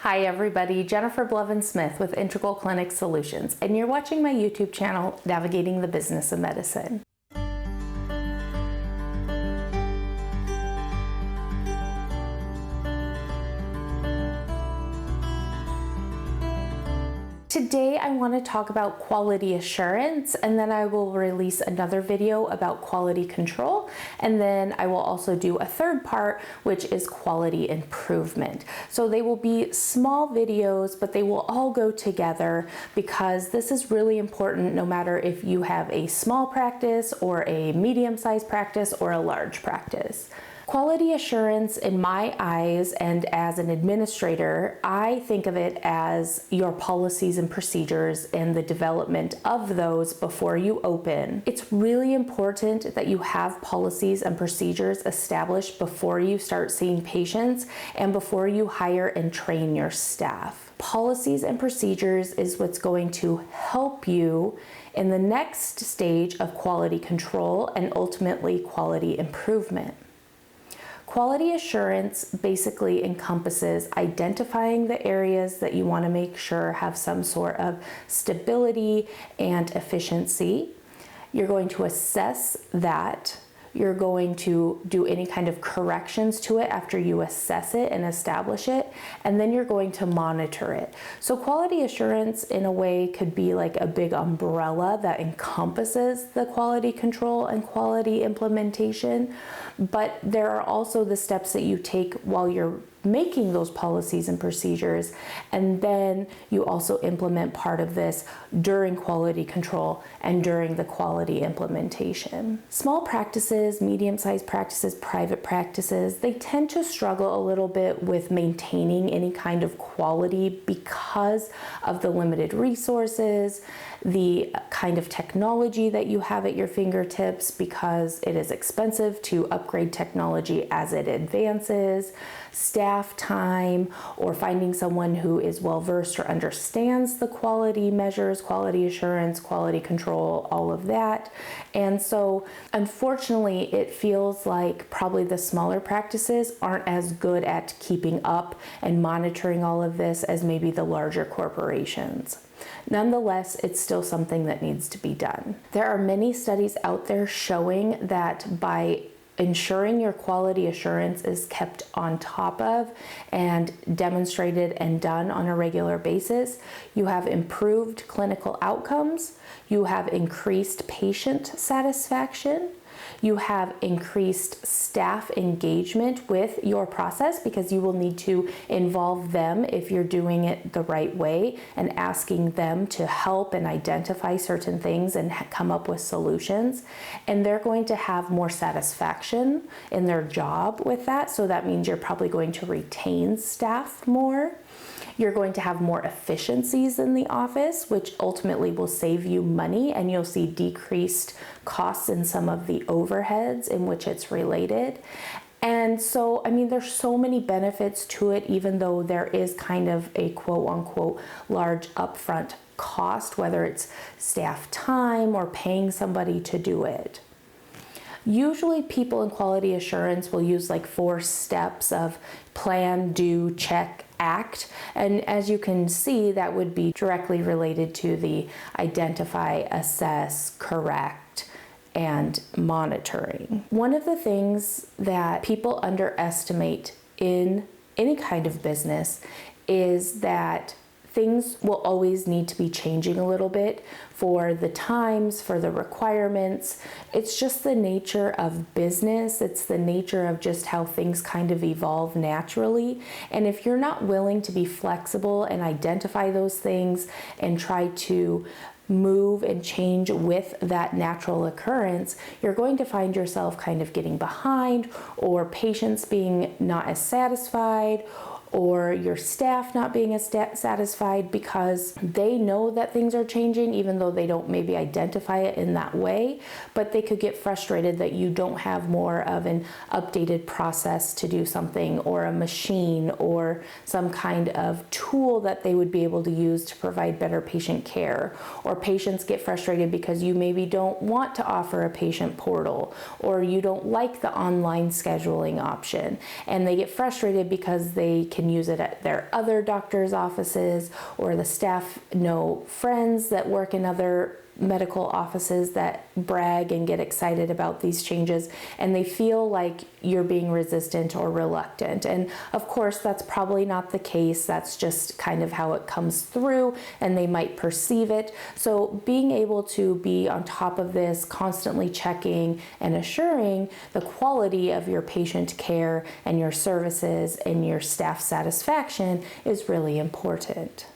Hi everybody, Jennifer Blevin-Smith with Integral Clinic Solutions, and you're watching my YouTube channel, Navigating the Business of Medicine. Today I want to talk about quality assurance, and then I will release another video about quality control, and then I will also do a third part, which is quality improvement. So they will be small videos, but they will all go together because this is really important no matter if you have a small practice or a medium-sized practice or a large practice. Quality assurance, in my eyes, and as an administrator, I think of it as your policies and procedures and the development of those before you open. It's really important that you have policies and procedures established before you start seeing patients and before you hire and train your staff. Policies and procedures is what's going to help you in the next stage of quality control and ultimately quality improvement. Quality assurance basically encompasses identifying the areas that you want to make sure have some sort of stability and efficiency. You're going to assess that. You're going to do any kind of corrections to it after you assess it and establish it, and then you're going to monitor it. So quality assurance in a way could be like a big umbrella that encompasses the quality control and quality implementation, but there are also the steps that you take while you're making those policies and procedures, and then you also implement part of this during quality control and during the quality implementation. Small practices, medium-sized practices, private practices, they tend to struggle a little bit with maintaining any kind of quality because of the limited resources, the kind of technology that you have at your fingertips, because it is expensive to upgrade technology as it advances, staff time, or finding someone who is well versed or understands the quality measures, quality assurance, quality control, all of that. And so unfortunately, it feels like probably the smaller practices aren't as good at keeping up and monitoring all of this as maybe the larger corporations. Nonetheless, it's still something that needs to be done. There are many studies out there showing that by ensuring your quality assurance is kept on top of and demonstrated and done on a regular basis, you have improved clinical outcomes, you have increased patient satisfaction, you have increased staff engagement with your process because you will need to involve them if you're doing it the right way and asking them to help and identify certain things and come up with solutions. And they're going to have more satisfaction in their job with that. So that means you're probably going to retain staff more. You're going to have more efficiencies in the office, which ultimately will save you money, and you'll see decreased costs in some of the overheads in which it's related. And so, I mean, there's so many benefits to it, even though there is kind of a quote unquote large upfront cost, whether it's staff time or paying somebody to do it. Usually people in quality assurance will use like 4 steps of plan, do, check, act. And as you can see, that would be directly related to the identify, assess, correct, and monitoring. One of the things that people underestimate in any kind of business is that things will always need to be changing a little bit for the times, for the requirements. It's just the nature of business. It's the nature of just how things kind of evolve naturally. And if you're not willing to be flexible and identify those things and try to move and change with that natural occurrence, you're going to find yourself kind of getting behind, or patients being not as satisfied, or your staff not being as satisfied because they know that things are changing even though they don't maybe identify it in that way, but they could get frustrated that you don't have more of an updated process to do something, or a machine or some kind of tool that they would be able to use to provide better patient care. Or patients get frustrated because you maybe don't want to offer a patient portal, or you don't like the online scheduling option, and they get frustrated because they can use it at their other doctor's offices, or the staff know friends that work in other medical offices that brag and get excited about these changes, and they feel like you're being resistant or reluctant. And of course, that's probably not the case. That's just kind of how it comes through, and they might perceive it. So being able to be on top of this, constantly checking and assuring the quality of your patient care and your services and your staff satisfaction is really important.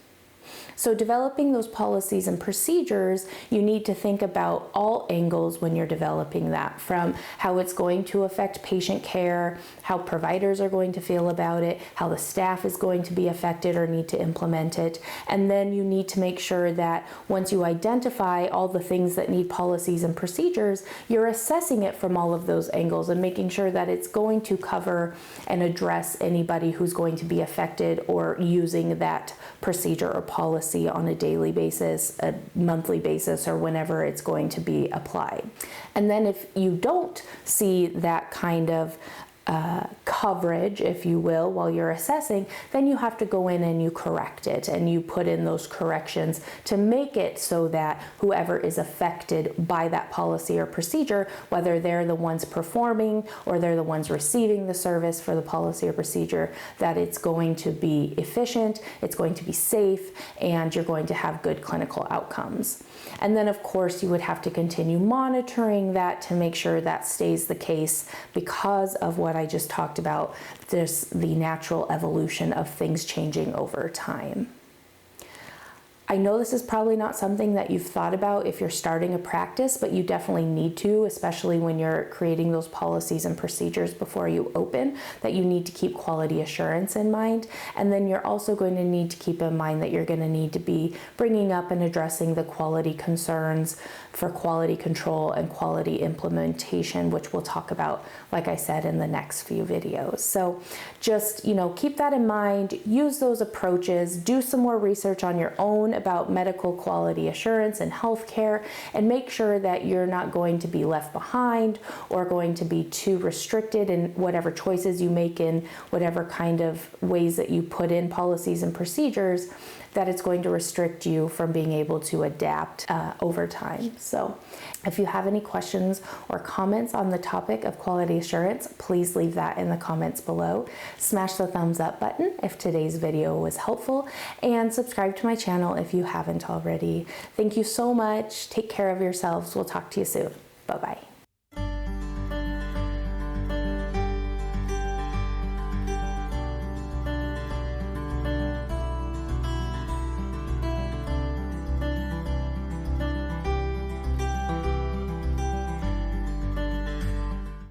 So developing those policies and procedures, you need to think about all angles when you're developing that, from how it's going to affect patient care, how providers are going to feel about it, how the staff is going to be affected or need to implement it. And then you need to make sure that once you identify all the things that need policies and procedures, you're assessing it from all of those angles and making sure that it's going to cover and address anybody who's going to be affected or using that procedure or policy on a daily basis, a monthly basis, or whenever it's going to be applied. And then if you don't see that kind of coverage, if you will, while you're assessing, then you have to go in and you correct it, and you put in those corrections to make it so that whoever is affected by that policy or procedure, whether they're the ones performing or they're the ones receiving the service for the policy or procedure, that it's going to be efficient, it's going to be safe, and you're going to have good clinical outcomes. And then of course you would have to continue monitoring that to make sure that stays the case, because of what I just talked about, the natural evolution of things changing over time. I know this is probably not something that you've thought about if you're starting a practice, but you definitely need to, especially when you're creating those policies and procedures before you open, that you need to keep quality assurance in mind. And then you're also going to need to keep in mind that you're going to need to be bringing up and addressing the quality concerns for quality control and quality implementation, which we'll talk about, like I said, in the next few videos. So just, keep that in mind, use those approaches, do some more research on your own about medical quality assurance and healthcare, and make sure that you're not going to be left behind or going to be too restricted in whatever choices you make in whatever kind of ways that you put in policies and procedures, that it's going to restrict you from being able to adapt over time. So if you have any questions or comments on the topic of quality assurance, please leave that in the comments below. Smash the thumbs up button if today's video was helpful, and subscribe to my channel if you haven't already. Thank you so much. Take care of yourselves. We'll talk to you soon. Bye-bye.